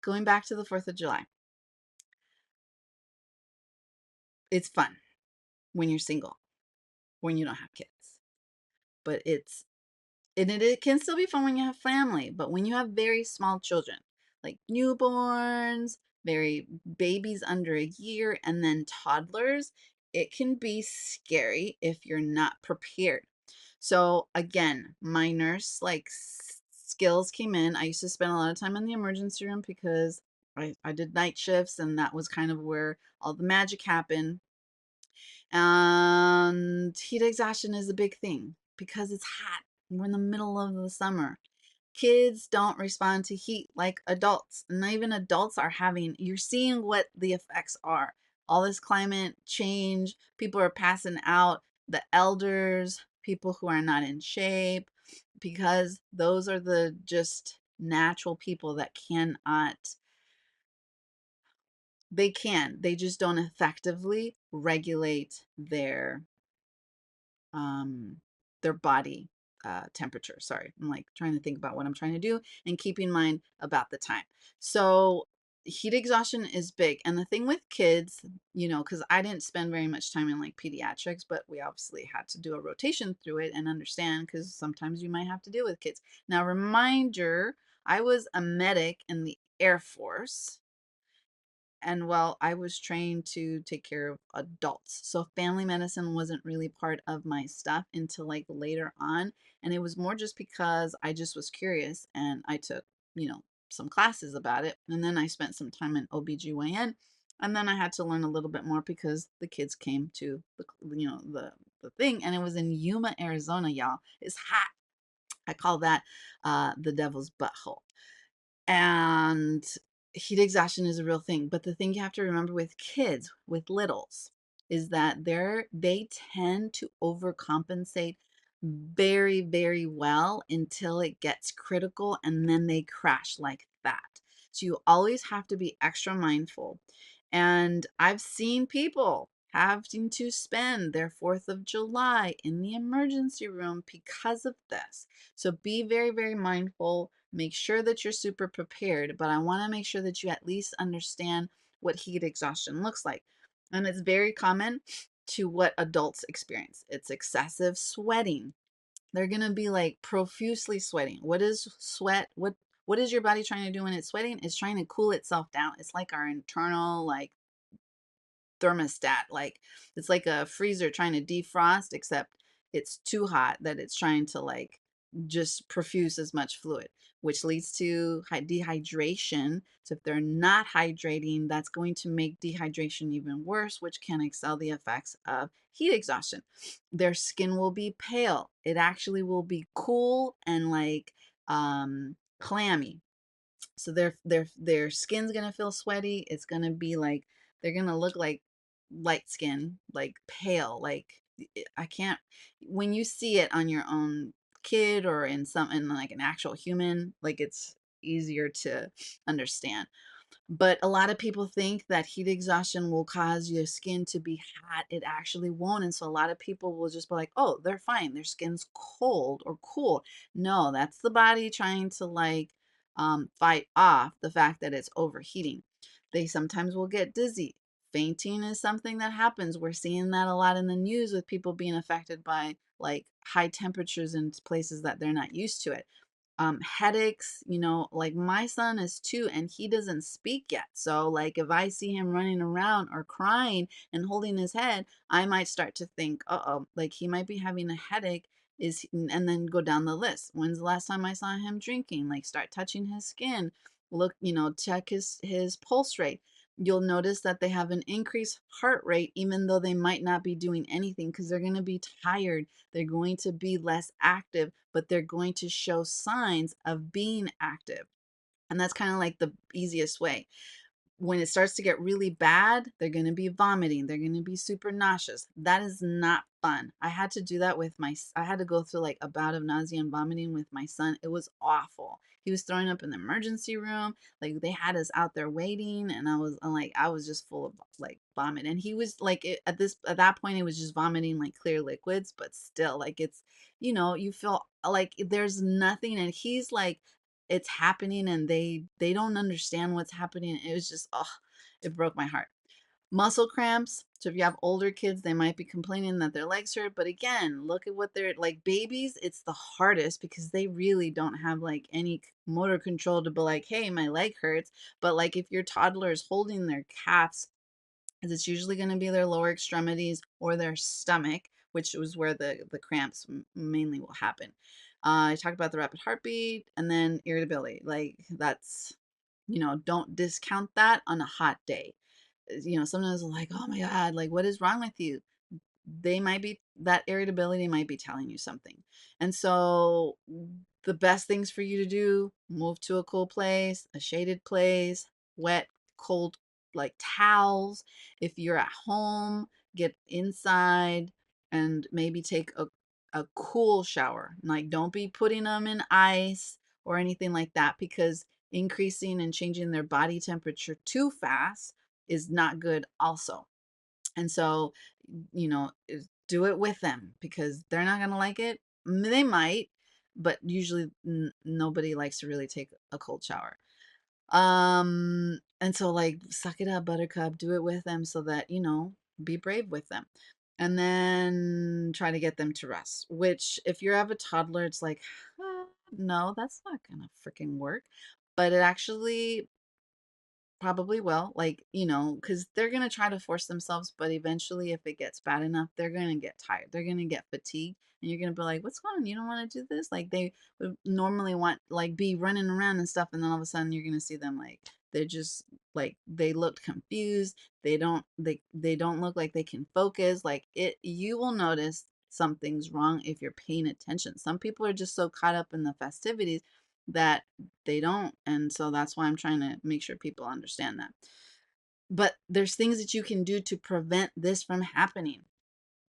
going back to the 4th of July, it's fun when you're single, when you don't have kids. But it can still be fun when you have family, but when you have very small children, like newborns, very babies under a year, and then toddlers, it can be scary if you're not prepared. So again, my nurse skills came in. I used to spend a lot of time in the emergency room because I did night shifts, and that was kind of where all the magic happened. And heat exhaustion is a big thing because it's hot. We're in the middle of the summer. Kids don't respond to heat like adults. And even adults are you're seeing what the effects are. All this climate change, people are passing out, the elders, people who are not in shape, because those are the just natural people that they just don't effectively regulate um, their body temperature. Sorry, I'm like trying to think about what I'm trying to do and keep in mind about the time. So heat exhaustion is big. And the thing with kids, because I didn't spend very much time in like pediatrics, but we obviously had to do a rotation through it and understand because sometimes you might have to deal with kids. Now, reminder, I was a medic in the Air Force, and well, I was trained to take care of adults. So family medicine wasn't really part of my stuff until like later on. And it was more just because I just was curious and I took, some classes about it. And then I spent some time in OBGYN. And then I had to learn a little bit more because the kids came to the thing, and it was in Yuma, Arizona, y'all. It's hot. I call that the devil's butthole. And heat exhaustion is a real thing. But the thing you have to remember with kids, with littles, is that they tend to overcompensate very, very well until it gets critical, and then they crash like that. So you always have to be extra mindful. And I've seen people having to spend their 4th of July in the emergency room because of this. So be very, very mindful. Make sure that you're super prepared, but I want to make sure that you at least understand what heat exhaustion looks like. And it's very common to what adults experience. It's excessive sweating. They're going to be like profusely sweating. What is sweat? What is your body trying to do when it's sweating? It's trying to cool itself down. It's like our internal like thermostat. Like it's like a freezer trying to defrost, except it's too hot that it's trying to like just profuse as much fluid, which leads to dehydration. So if they're not hydrating, that's going to make dehydration even worse, which can excel the effects of heat exhaustion. Their skin will be pale. It actually will be cool and like clammy. So their skin's gonna feel sweaty. It's gonna be like they're gonna look like light skin, like pale. Like I can't, when you see it on your own kid or in like an actual human, like it's easier to understand. But a lot of people think that heat exhaustion will cause your skin to be hot. It actually won't. And so a lot of people will just be like, oh, they're fine. Their skin's cold or cool. No, that's the body trying to like fight off the fact that it's overheating. They sometimes will get dizzy. Fainting is something that happens. We're seeing that a lot in the news with people being affected by like high temperatures in places that they're not used to it. Headaches, like my son is 2 and he doesn't speak yet. So like if I see him running around or crying and holding his head, I might start to think, uh-oh, like he might be having a headache. And then go down the list. When's the last time I saw him drinking? Like start touching his skin, look, check his pulse rate. You'll notice that they have an increased heart rate even though they might not be doing anything because they're going to be tired. They're going to be less active, but they're going to show signs of being active. And that's kind of like the easiest way. When it starts to get really bad, they're going to be vomiting. They're going to be super nauseous. That is not fun. I had to do that I had to go through like a bout of nausea and vomiting with my son. It was awful. He was throwing up in the emergency room. Like they had us out there waiting, and I was just full of like vomit. And he was like, at that point, it was just vomiting like clear liquids, but still, like it's, you feel like there's nothing. And he's like it's happening and they don't understand what's happening. It was just, oh, it broke my heart. Muscle cramps. So if you have older kids, they might be complaining that their legs hurt. But again, look at what they're like. Babies, it's the hardest because they really don't have like any motor control to be like, hey, my leg hurts. But like if your toddler is holding their calves, it's usually going to be their lower extremities or their stomach, which is where the cramps mainly will happen. I talked about the rapid heartbeat and then irritability. Like that's, don't discount that on a hot day. Sometimes I'm like, oh my God, like what is wrong with you? They might be, that irritability might be telling you something. And so the best things for you to do, move to a cool place, a shaded place, wet, cold, like towels. If you're at home, get inside and maybe take a cool shower. Like don't be putting them in ice or anything like that, because increasing and changing their body temperature too fast is not good also. And so, do it with them because they're not going to like it. They might, but usually nobody likes to really take a cold shower. And so like suck it up, buttercup, do it with them so that, be brave with them. And then try to get them to rest, which if you have a toddler, it's like, no, that's not going to freaking work. But it actually probably will, like, because they're going to try to force themselves, but eventually, if it gets bad enough, they're going to get tired. They're going to get fatigued, and you're going to be like, what's going on? You don't want to do this? Like, they would normally want, like, be running around and stuff, and then all of a sudden, you're going to see them, like, they're just, like, they look confused. They don't look like they can focus. Like, you will notice something's wrong if you're paying attention. Some people are just so caught up in the festivities that they don't. And so that's why I'm trying to make sure people understand that. But there's things that you can do to prevent this from happening.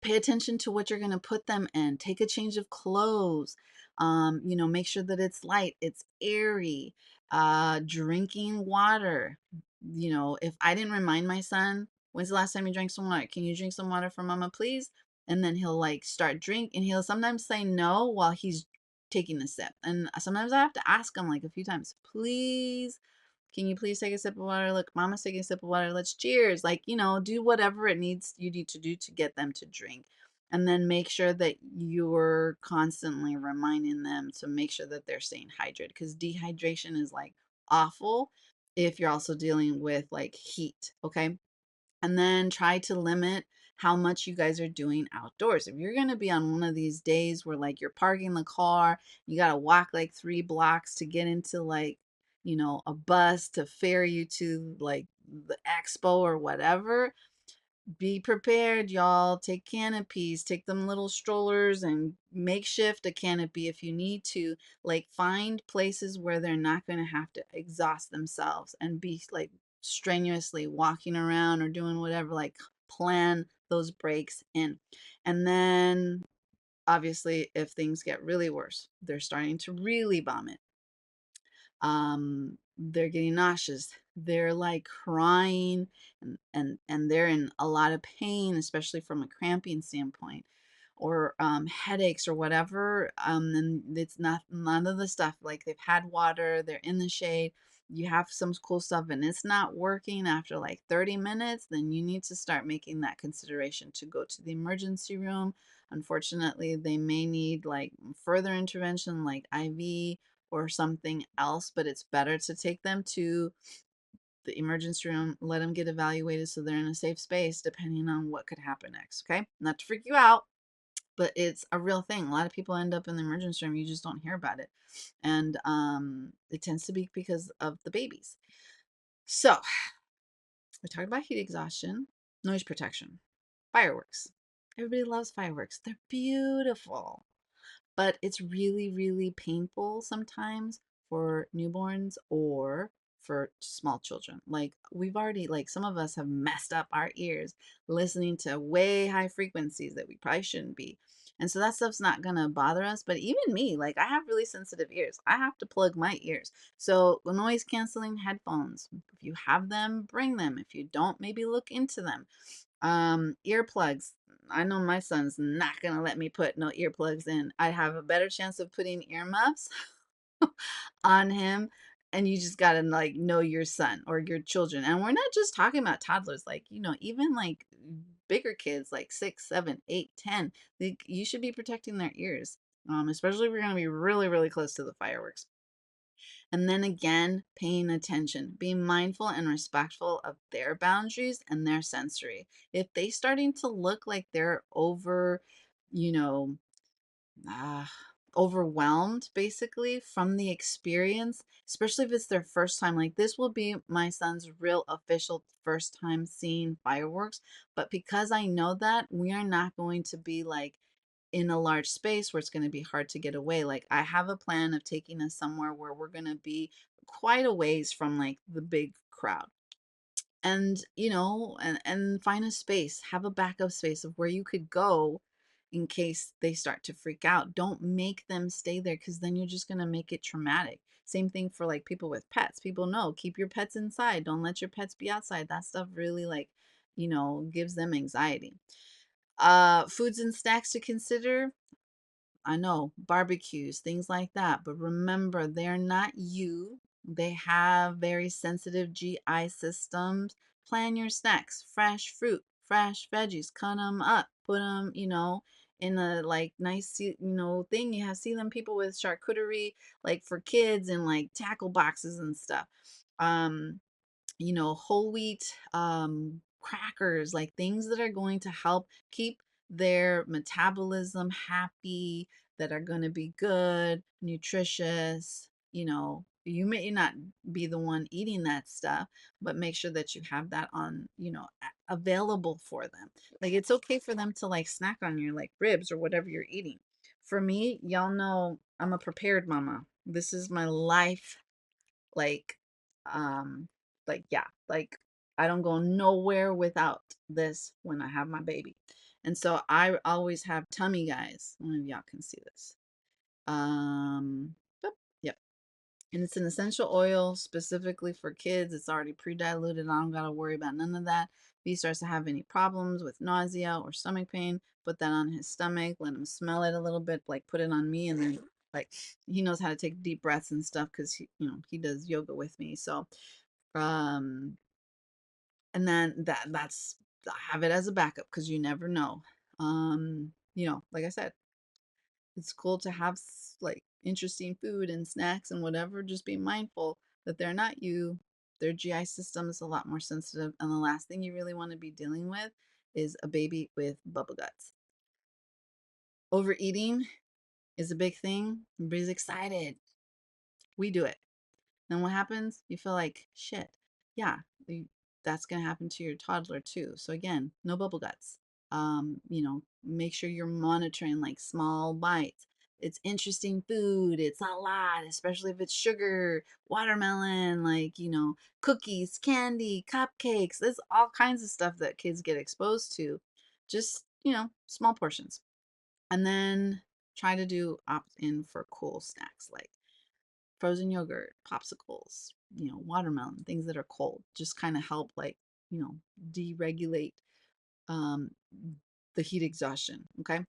Pay attention to what you're going to put them in. Take a change of clothes. Make sure that it's light, it's airy. Drinking water. If I didn't remind my son, when's the last time you drank some water? Can you drink some water for mama, please? And then he'll like start drink, and he'll sometimes say no while he's taking a sip. And sometimes I have to ask him like a few times, please, can you please take a sip of water? Look, mama's taking a sip of water. Let's cheers. Like, do whatever you need to do to get them to drink. And then make sure that you're constantly reminding them to make sure that they're staying hydrated, because dehydration is like awful if you're also dealing with like heat. Okay. And then try to limit how much you guys are doing outdoors. If you're going to be on one of these days where like you're parking the car, you got to walk like 3 blocks to get into like, a bus to ferry you to like the expo or whatever, be prepared, y'all. Take canopies, take them little strollers and makeshift a canopy if you need to. Like find places where they're not going to have to exhaust themselves and be like strenuously walking around or doing whatever. Like plan those breaks in. And then obviously if things get really worse, they're starting to really vomit, they're getting nauseous, they're like crying, and they're in a lot of pain, especially from a cramping standpoint, or headaches or whatever. And it's not none of the stuff, like they've had water, they're in the shade, you have some cool stuff and it's not working after like 30 minutes, then you need to start making that consideration to go to the emergency room. Unfortunately, they may need like further intervention like IV or something else, but it's better to take them to the emergency room, let them get evaluated so they're in a safe space depending on what could happen next. Okay. Not to freak you out, but it's a real thing. A lot of people end up in the emergency room. You just don't hear about it. And it tends to be because of the babies. So we talked about heat exhaustion, noise protection, fireworks. Everybody loves fireworks. They're beautiful, but it's really, really painful sometimes for newborns or for small children. Like we've already, like some of us have messed up our ears listening to way high frequencies that we probably shouldn't be. And so that stuff's not gonna bother us. But even me, like I have really sensitive ears. I have to plug my ears. So noise canceling headphones, if you have them, bring them. If you don't, maybe look into them. Earplugs. I know my son's not gonna let me put no earplugs in. I have a better chance of putting earmuffs on him. And you just gotta like know your son or your children. And we're not just talking about toddlers, like, even like bigger kids, like 6, 7, 8, 10. Like, you should be protecting their ears, especially if we're gonna be really, really close to the fireworks. And then again, paying attention, being mindful and respectful of their boundaries and their sensory. If they starting to look like they're you know, uh, overwhelmed basically from the experience, especially if it's their first time. Like, this will be my son's real official first time seeing fireworks. But because I know that, we are not going to be like in a large space where it's going to be hard to get away. Like, I have a plan of taking us somewhere where we're going to be quite a ways from like the big crowd. And and find a space, have a backup space of where you could go in case they start to freak out. Don't make them stay there, because then you're just going to make it traumatic. Same thing for like people with pets. People know, keep your pets inside, don't let your pets be outside. That stuff really, like, gives them anxiety. Foods and snacks to consider. I know, barbecues, things like that. But remember, they're not you. They have very sensitive GI systems. Plan your snacks, fresh fruit, fresh veggies, cut them up, put them, in a like nice, thing. You have see them people with charcuterie, like for kids, and like tackle boxes and stuff. Um, whole wheat crackers, like things that are going to help keep their metabolism happy, that are going to be good, nutritious. You may not be the one eating that stuff, but make sure that you have that on, available for them. Like, it's okay for them to like snack on your like ribs or whatever you're eating. For me, y'all know I'm a prepared mama. This is my life, like, um yeah, like, I don't go nowhere without this when I have my baby. And so I always have tummy guys. I don't know if y'all can see this. Yep, yep. And it's an essential oil specifically for kids. It's already pre-diluted. I don't gotta worry about none of that. If he starts to have any problems with nausea or stomach pain, put that on his stomach, let him smell it a little bit, like put it on me, and then like he knows how to take deep breaths and stuff, because he does yoga with me. So um and then that's, I have it as a backup, because you never know. Like I said, it's cool to have like interesting food and snacks and whatever. Just be mindful that they're not you. Their GI system is a lot more sensitive. And the last thing you really want to be dealing with is a baby with bubble guts. Overeating is a big thing. Everybody's excited. We do it. Then what happens? You feel like shit. Yeah, that's going to happen to your toddler too. So again, no bubble guts. Make sure you're monitoring like small bites. It's interesting food. It's a lot, especially if it's sugar, watermelon, like, cookies, candy, cupcakes. There's all kinds of stuff that kids get exposed to. Just, small portions. And then try to do opt in for cool snacks, like frozen yogurt, popsicles, watermelon, things that are cold. Just kind of help, like, deregulate um the heat exhaustion. Okay.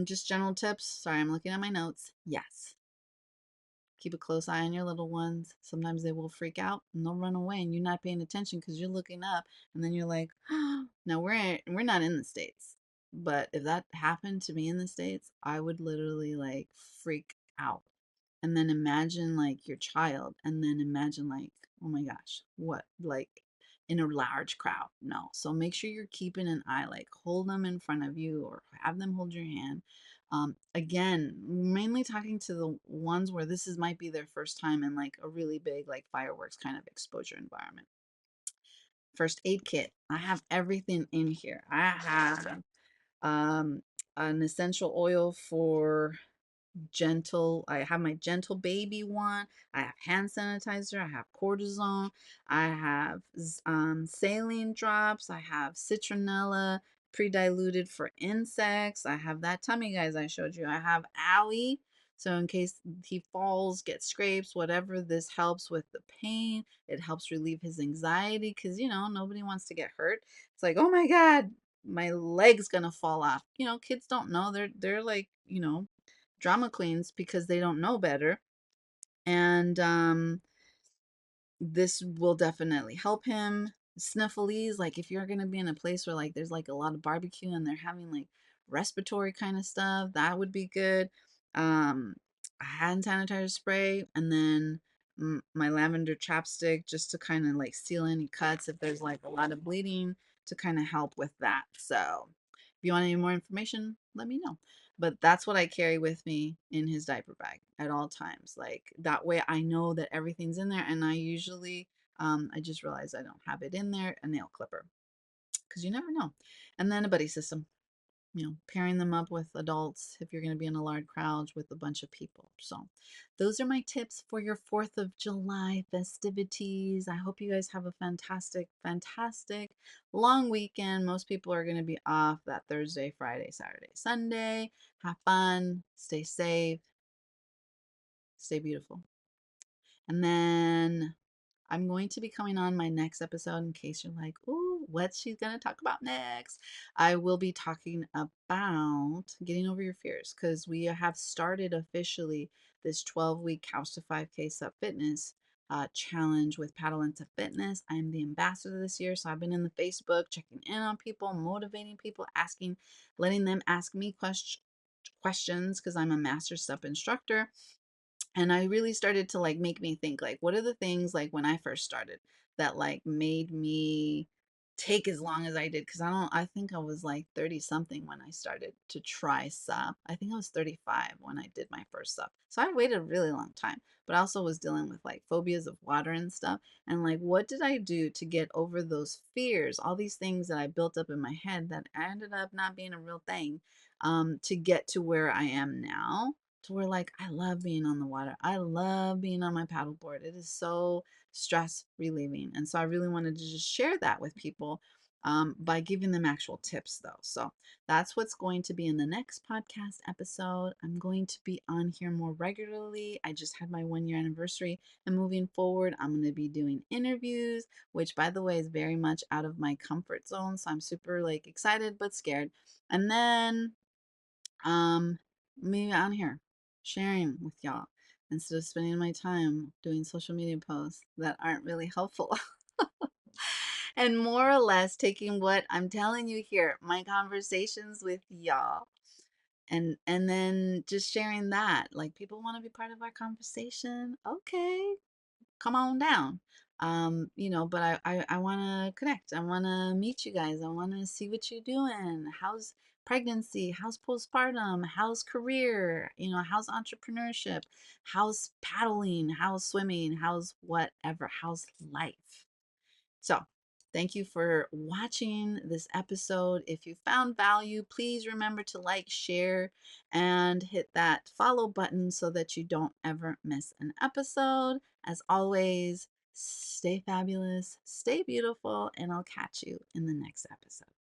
Just general tips. Sorry, I'm looking at my notes. Yes. Keep a close eye on your little ones. Sometimes they will freak out and they'll run away, and you're not paying attention because you're looking up, and then you're like, oh, now we're not in the States. But if that happened to me in the States, I would literally like freak out. And then imagine like your child, and then imagine like, oh my gosh, what, like in a large crowd. No. So make sure you're keeping an eye, like hold them in front of you or have them hold your hand. Again, mainly talking to the ones where this is might be their first time in like a really big like fireworks kind of exposure environment. First aid kit, I have everything in here. I have an essential oil for gentle. I have my gentle baby one. I have hand sanitizer. I have cortisone. I have saline drops. I have citronella pre-diluted for insects. I have that tummy guys I showed you. I have aloe. So in case he falls, gets scrapes, whatever, this helps with the pain. It helps relieve his anxiety, because nobody wants to get hurt. It's like, oh my God, my leg's gonna fall off. Kids don't know. They're like, drama queens because they don't know better. And this will definitely help him. Sniffles, like if you're gonna be in a place where like there's like a lot of barbecue and they're having like respiratory kind of stuff, that would be good. A hand sanitizer spray, and then my lavender chapstick just to kind of like seal any cuts if there's like a lot of bleeding, to kind of help with that. So if you want any more information, let me know. But that's what I carry with me in his diaper bag at all times. Like that way I know that everything's in there. And I usually, I just realized I don't have it in there, a nail clipper, because you never know. And then a buddy system, pairing them up with adults if you're going to be in a large crowd with a bunch of people. So those are my tips for your 4th of July festivities. I hope you guys have a fantastic, fantastic long weekend. Most people are going to be off that Thursday, Friday, Saturday, Sunday. Have fun, stay safe, stay beautiful. And then I'm going to be coming on my next episode in case you're like, ooh, what's she going to talk about next? I will be talking about getting over your fears, because we have started officially this 12-week Couch to 5K Sub Fitness challenge with Paddle into Fitness. I'm the ambassador this year, so I've been in the Facebook checking in on people, motivating people, asking, letting them ask me questions because I'm a master step instructor. And I really started to like make me think, like, what are the things like when I first started that like made me take as long as I did? Because I think I was like 30 something when I started to try sub. I think I was 35 when I did my first sub. So I waited a really long time, but I also was dealing with like phobias of water and stuff. And like, what did I do to get over those fears, all these things that I built up in my head that ended up not being a real thing, to get to where I am now, to where like I love being on the water. I love being on my paddleboard. It is so stress relieving. And so I really wanted to just share that with people, by giving them actual tips though. So that's what's going to be in the next podcast episode. I'm going to be on here more regularly. I just had my 1-year anniversary, and moving forward, I'm going to be doing interviews, which by the way is very much out of my comfort zone. So I'm super like excited but scared. And then um me on here sharing with y'all instead of spending my time doing social media posts that aren't really helpful. And more or less taking what I'm telling you here, my conversations with y'all, and then just sharing that. Like, people want to be part of our conversation, okay, come on down. But I want to connect. I want to meet you guys. I want to see what you're doing. How's pregnancy? How's postpartum? How's career? How's entrepreneurship? How's paddling? How's swimming? How's whatever? How's life? So, thank you for watching this episode. If you found value, please remember to like, share, and hit that follow button so that you don't ever miss an episode. As always, stay fabulous, stay beautiful, and I'll catch you in the next episode.